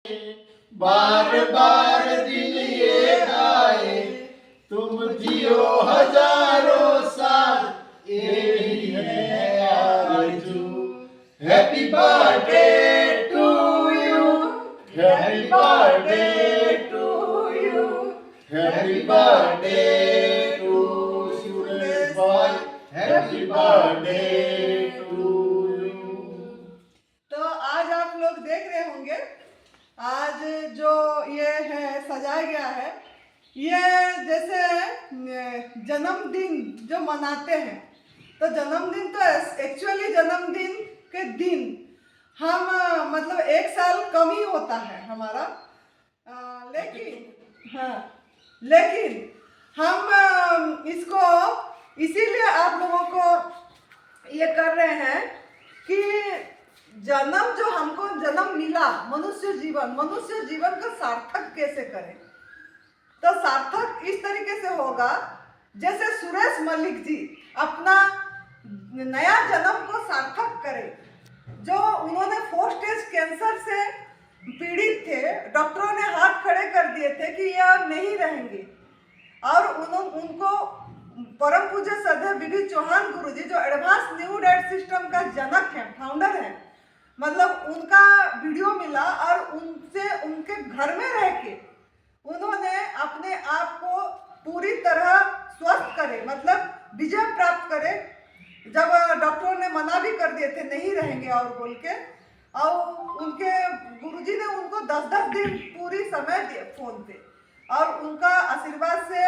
बार बार दिल ये गाए, तुम जियो हजारों साल, यही है आरज़ू। Happy birthday to you, happy birthday to you, happy birthday to Suresh भाई, हैप्पी बर्थडे टू यू। तो आज आप लोग देख रहे होंगे, आज जो ये है सजाया गया है, ये जैसे जन्मदिन जो मनाते हैं, तो जन्मदिन तो एक्चुअली जन्मदिन के दिन हम मतलब एक साल कम ही होता है हमारा, लेकिन हम इसको इसीलिए आप लोगों को ये कर रहे हैं कि जन्म जो हमको जन्म मिला, मनुष्य जीवन को सार्थक कैसे करें। तो सार्थक इस तरीके से होगा जैसे सुरेश मलिक जी अपना नया जन्म को सार्थक करें। जो उन्होंने 4 स्टेज कैंसर से पीड़ित थे, डॉक्टरों ने हाथ खड़े कर दिए थे कि ये अब नहीं रहेंगे, और उनको परम पूज्य श्रद्धेय बीबी चौहान गुरुजी जो एडवांस न्यू डेट सिस्टम का जनक है, फाउंडर है, मतलब उनका वीडियो मिला और उनसे उनके घर में रह के उन्होंने अपने आप को पूरी तरह स्वस्थ करे, मतलब विजय प्राप्त करे। जब डॉक्टरों ने मना भी कर दिए थे नहीं रहेंगे और बोल के, और उनके गुरुजी ने उनको 10-10 दिन पूरी समय दिए फोन पे, और उनका आशीर्वाद से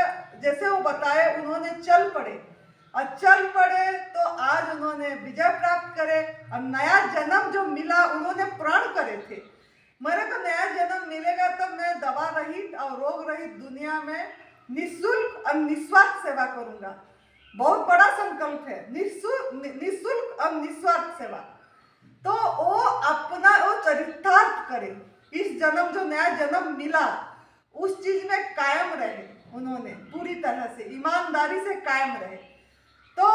जैसे वो बताए उन्होंने चल पड़े, और चल पड़े तो आज उन्होंने विजय प्राप्त करे। और नया जन्म जो मिला, उन्होंने प्रण करे थे, मेरे को नया जन्म मिलेगा तो मैं दवा रहित और रोग रहित दुनिया में निःशुल्क और निस्वार्थ सेवा करूंगा। बहुत बड़ा संकल्प है, निःशुल्क और निस्वार्थ सेवा। तो वो अपना वो चरितार्थ करे, इस जन्म जो नया जन्म मिला उस चीज में कायम रहे, उन्होंने पूरी तरह से ईमानदारी से कायम रहे। तो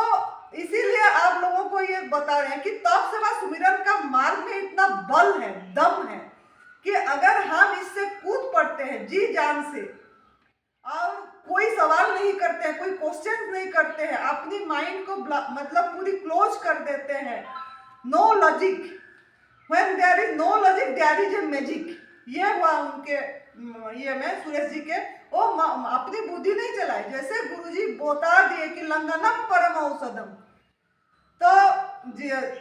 इसीलिए आप लोगों को ये बता रहे हैं कि तप सेवा सुमिरन का मार्ग में इतना बल है, दम है, कि अगर हम इससे कूद पड़ते हैं जी जान से, और कोई सवाल नहीं करते हैं, कोई क्वेश्चन नहीं करते हैं, अपनी माइंड को मतलब पूरी क्लोज कर देते हैं, no logic, when there is no logic there is a magic. ये हुआ उनके ये में सुरेश जी के, वो अपनी बुद्धि नहीं चलाए, जैसे गुरुजी बता दिए कि लंघनम परम औषधम। तो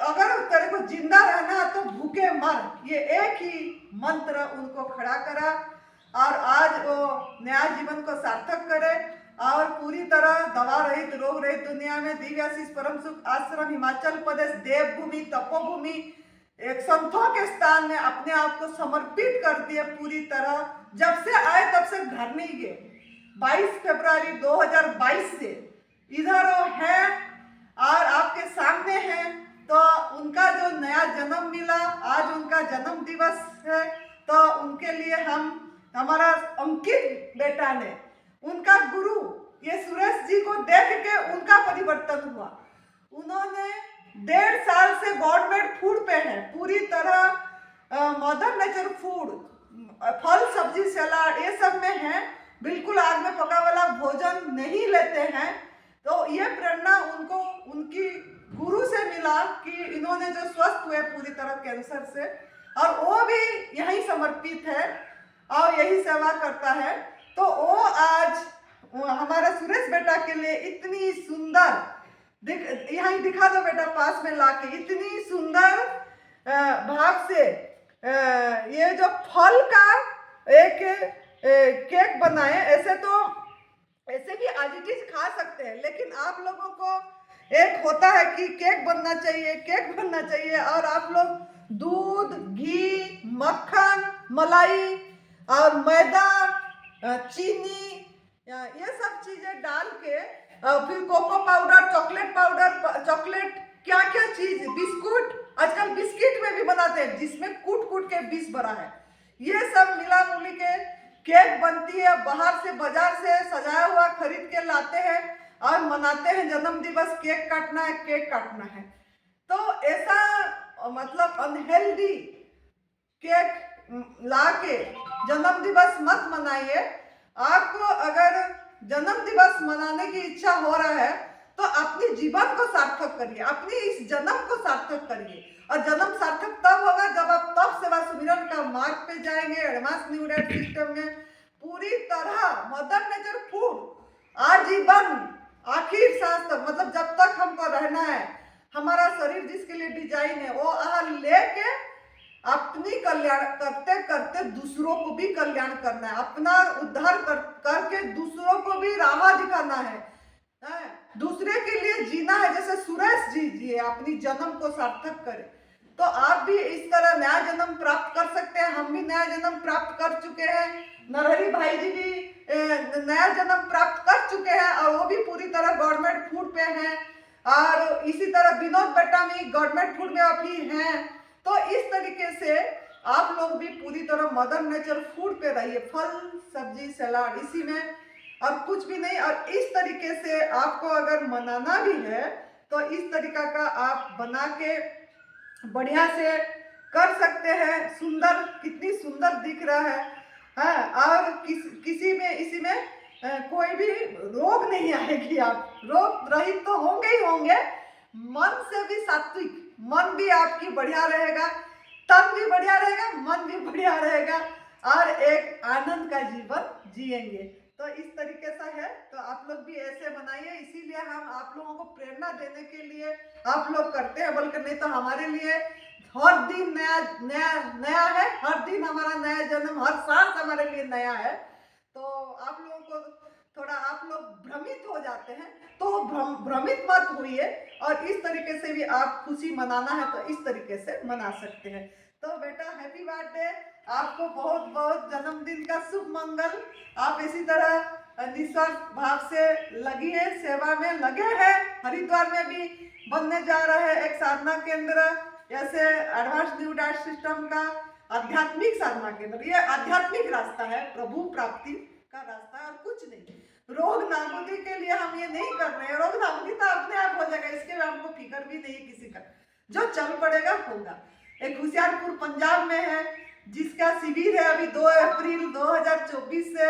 अगर तेरे को जिंदा रहना है तो भूखे मर, ये एक ही मंत्र उनको खड़ा करा, और आज वो नया जीवन को सार्थक करे और पूरी तरह दवा रहित रोग रहित दुनिया में दिव्याशीष परम सुख आश्रम हिमाचल प्रदेश देवभूमि तपोभूमि एक संतों के स्थान में अपने आप को समर्पित कर दिए पूरी तरह। जब से आए तब से घर नहीं गए, 22 फरवरी 2022 से इधर वो है और आपके सामने है। तो उनका जो नया जन्म मिला, आज उनका जन्म दिवस है, तो उनके लिए हमारा अंकित बेटा ने, उनका गुरु ये सुरेश जी को देख के उनका परिवर्तन हुआ। उन्होंने 1.5 साल से गवर्नमेंट फूड पे है, पूरी तरह मदर नेचर फूड, फल सब्जी सलाद ये सब में है, बिल्कुल आग में पका वाला भोजन नहीं लेते हैं। तो ये प्रेरणा उनको उनकी गुरु से मिला कि इन्होंने जो स्वस्थ हुए पूरी तरह कैंसर से, और वो भी यही समर्पित है और यही सेवा करता है। तो वो आज हमारा सुरेश बेटा के लिए इतनी सुंदर यहाँ दिखा दो बेटा पास में लाके, इतनी सुंदर भाव से ये जो फल का एक केक बनाए। ऐसे भी आज इट इज खा सकते हैं, लेकिन आप लोगों को एक होता है कि केक बनना चाहिए, और आप लोग दूध, घी, मक्खन, मलाई और मैदा, चीनी, ये सब चीजें डाल के, फिर कोको पाउडर, चॉकलेट क्या क्या चीज, बिस्कुट, आजकल बिस्किट में भी बनाते हैं जिसमें कूट के बीज भरा है, ये सब मिला मिली के केक बनती है। बाहर से बाजार से सजाया हुआ खरीद के लाते हैं और मनाते हैं जन्म दिवस, केक काटना है। तो ऐसा मतलब अनहेल्दी केक ला के जन्म दिवस मत मनाइए। आपको अगर जन्म दिवस मनाने की इच्छा हो रहा है तो अपने जीवन को सार्थक करिए, अपनी इस जन्म को सार्थक करिए। और जन्म सार्थक तब होगा जब आप तप सेवा सुमिरन का मार्ग पे जाएंगे, एडवांस न्यू डेट सिस्टम में पूरी तरह मदर नेचर फूड आजीवन आखिर सांस तक, मतलब जब तक हमको रहना है, हमारा शरीर जिसके लिए डिजाइन है वो आहार लेके अपनी कल्याण करते करते दूसरों को भी कल्याण करना है, अपना उद्धार करके दूसरों को भी राह दिखाना है, दूसरे के लिए जीना है। जैसे सुरेश जी जिए, अपनी जन्म को सार्थक करे, तो आप भी इस तरह नया जन्म प्राप्त कर सकते हैं। हम भी नया जन्म प्राप्त कर चुके हैं, नरहरी भाई जी भी नया जन्म प्राप्त कर चुके हैं और वो भी पूरी तरह गवर्नमेंट फूड पे हैं, और इसी तरह विनोद बेटा भी गवर्नमेंट फूड में अभी हैं। तो इस तरीके से आप लोग भी पूरी तरह मदर नेचर फूड पे रहिए, फल सब्जी सलाद इसी में, और कुछ भी नहीं। और इस तरीके से आपको अगर मनाना भी है तो इस तरीका का आप बना के बढ़िया से कर सकते हैं। सुंदर, कितनी सुंदर दिख रहा है, और किसी में इसी में कोई भी रोग नहीं आएगी। आप रोग रहित तो होंगे ही होंगे, मन से भी सात्विक, मन भी आपकी बढ़िया रहेगा, तन भी बढ़िया रहेगा, मन भी बढ़िया रहेगा, और एक आनंद का जीवन जिएंगे। तो इस तरीके से है, तो आप लोग भी ऐसे बनाइए। इसीलिए हम आप लोगों को प्रेरणा देने के लिए आप लोग करते हैं, बल्कि नहीं तो हमारे लिए हर दिन नया नया नया है, हर दिन हमारा नया जन्म, हर सांस हमारे लिए नया है। तो आप लोगों को थोड़ा आप लोग भ्रमित हो जाते हैं, तो भ्रमित मत होइए, और इस तरीके से भी आप खुशी मनाना है तो इस तरीके से मना सकते हैं। तो बेटा हैप्पी बर्थडे, आपको बहुत बहुत जन्मदिन का शुभ मंगल। आप इसी तरह निस्वार्थ भाव से लगी है, सेवा में लगे हैं। हरिद्वार में भी बनने जा रहा है एक साधना केंद्र, जैसे एडवांस न्यू डाइट सिस्टम का आध्यात्मिक साधना केंद्र। ये आध्यात्मिक रास्ता है, प्रभु प्राप्ति का रास्ता है, और कुछ नहीं। रोग नाबूदी के लिए हम ये नहीं कर रहे हैं, रोग नाबूदी तो अपने आप हो जाएगा, इसके लिए हमको फिक्र भी नहीं किसी का, जो चल पड़ेगा होगा। एक होशियारपुर पंजाब में है, जिसका शिविर है अभी 2 अप्रैल 2024 से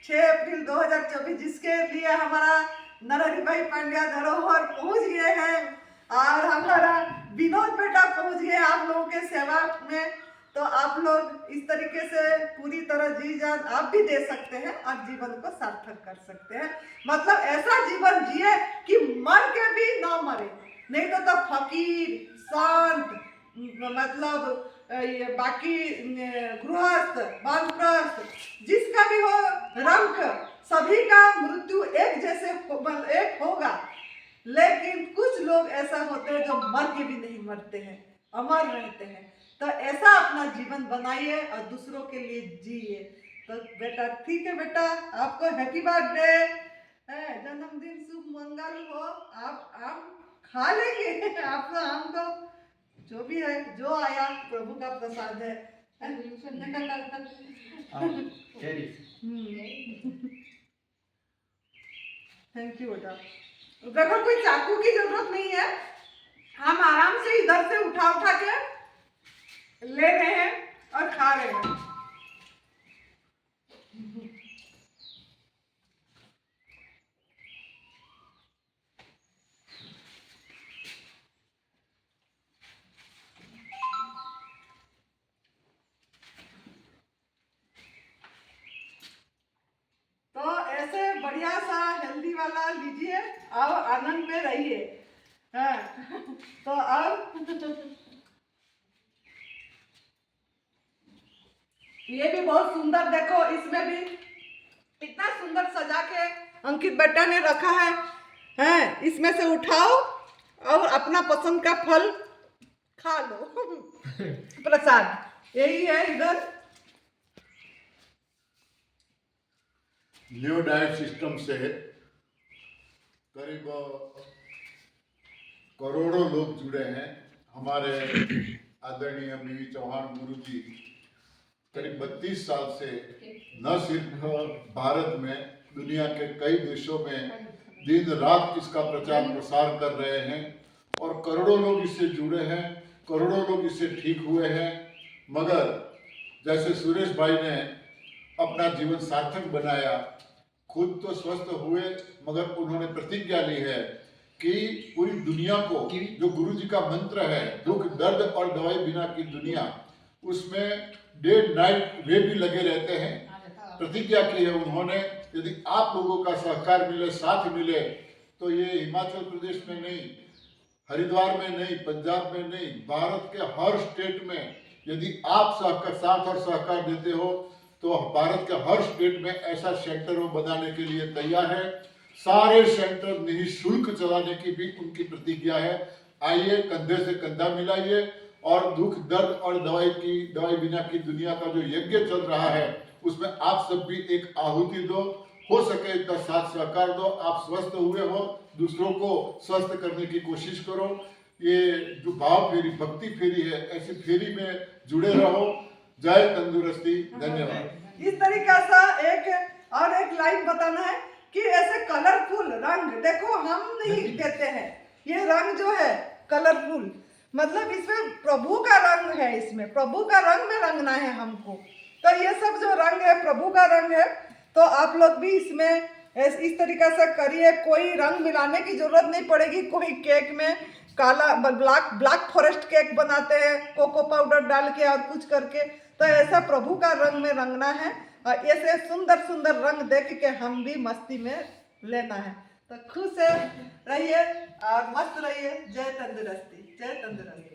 6 अप्रैल 2024, जिसके लिए हमारा नरहरी भाई पांड्या धरोहर पहुंच गए हैं, और हमारा विनोद बेटा पहुंच गए आप लोगों के सेवा में। तो आप लोग इस तरीके से पूरी तरह जी जान आप भी दे सकते हैं, और जीवन को सार्थक कर सकते हैं। मतलब ऐसा जीवन जिए कि मर के भी ना मरे, नहीं तो फकीर शांत, मतलब ये बाकी गृहस्थ वानप्रस्थ जिसका भी हो रंग, सभी का मृत्यु एक जैसे एक होगा। लेकिन कुछ लोग ऐसा होते हैं जो मर के भी नहीं मरते हैं, अमर रहते हैं। तो ऐसा अपना जीवन बनाइए और दूसरों के लिए जिए। तो बेटा ठीक है बेटा, आपको हैप्पी बर्थडे, जन्मदिन शुभ मंगल हो। आप आम खा लेंगे, आप आम तो जो भी है, जो आया प्रभु का प्रसाद है। थैंक यू बेटा। देखो कोई चाकू की जरूरत नहीं है, हम आराम से इधर से उठा उठा के ले रहे हैं और खा रहे हैं। तो ऐसे बढ़िया सा हेल्दी वाला लीजिए और आनंद में रहिए। तो अब ये भी बहुत सुंदर, देखो इसमें भी इतना सुंदर सजा के अंकित बेटा ने रखा है। इसमें से उठाओ और अपना पसंद का फल खा लो। प्रसाद यही है इधर। न्यू डाइट सिस्टम से करीब करोड़ों लोग जुड़े हैं। हमारे आदरणीय बीवी चौहान गुरु जी करीब 32 साल से न सिर्फ भारत में, दुनिया के कई देशों में दिन रात इसका प्रचार प्रसार कर रहे हैं, और करोड़ों लोग इससे जुड़े हैं, करोड़ों लोग इससे ठीक हुए हैं। मगर जैसे सुरेश भाई ने अपना जीवन सार्थक बनाया, खुद तो स्वस्थ हुए, मगर उन्होंने प्रतिज्ञा ली है कि पूरी दुनिया को, जो गुरु जी का मंत्र है, दुख दर्द और दवाई बिना की दुनिया, उसमें डे नाइट वे भी लगे रहते हैं। प्रतिज्ञा की है उन्होंने, यदि आप लोगों का सहकार मिले, साथ मिले, तो ये हिमाचल प्रदेश में नहीं, हरिद्वार में नहीं, पंजाब में नहीं, भारत के हर स्टेट में यदि आप साथ और सहकार देते हो तो भारत के हर स्टेट में ऐसा सेंटर वो बनाने के लिए तैयार है। सारे सेंटर निःशुल्क चलाने की भी उनकी प्रतिज्ञा है। आइए, कंधे से कंधा मिलाइए और दुख दर्द और दवाई बिना की दुनिया का जो यज्ञ चल रहा है उसमें आप सब भी एक आहुति दो, हो सके इतना साथ सहकार दो। आप स्वस्थ हुए हो, दूसरों को स्वस्थ करने की कोशिश करो। ये जो भाव फेरी, भक्ति फेरी है, ऐसी फेरी में जुड़े रहो। जय तंदुरुस्ती, धन्यवाद। इस तरीका से एक लाइन बताना है कि ऐसे कलरफुल रंग देखो, हम नहीं कहते हैं, ये रंग जो है कलरफुल, मतलब इसमें प्रभु का रंग है, इसमें प्रभु का रंग में रंगना है हमको। तो ये सब जो रंग है प्रभु का रंग है, तो आप लोग भी इसमें इस तरीका से करिए। कोई रंग मिलाने की जरूरत नहीं पड़ेगी। कोई केक में काला ब्लैक फॉरेस्ट केक बनाते हैं कोको पाउडर डाल के और कुछ करके, तो ऐसा प्रभु का रंग में रंगना है और ऐसे सुंदर सुंदर रंग देख के हम भी मस्ती में लेना है। तो खुश रहिए और मस्त रहिए। जय तंदुरुस्ती, जय तंदुरुस्ती।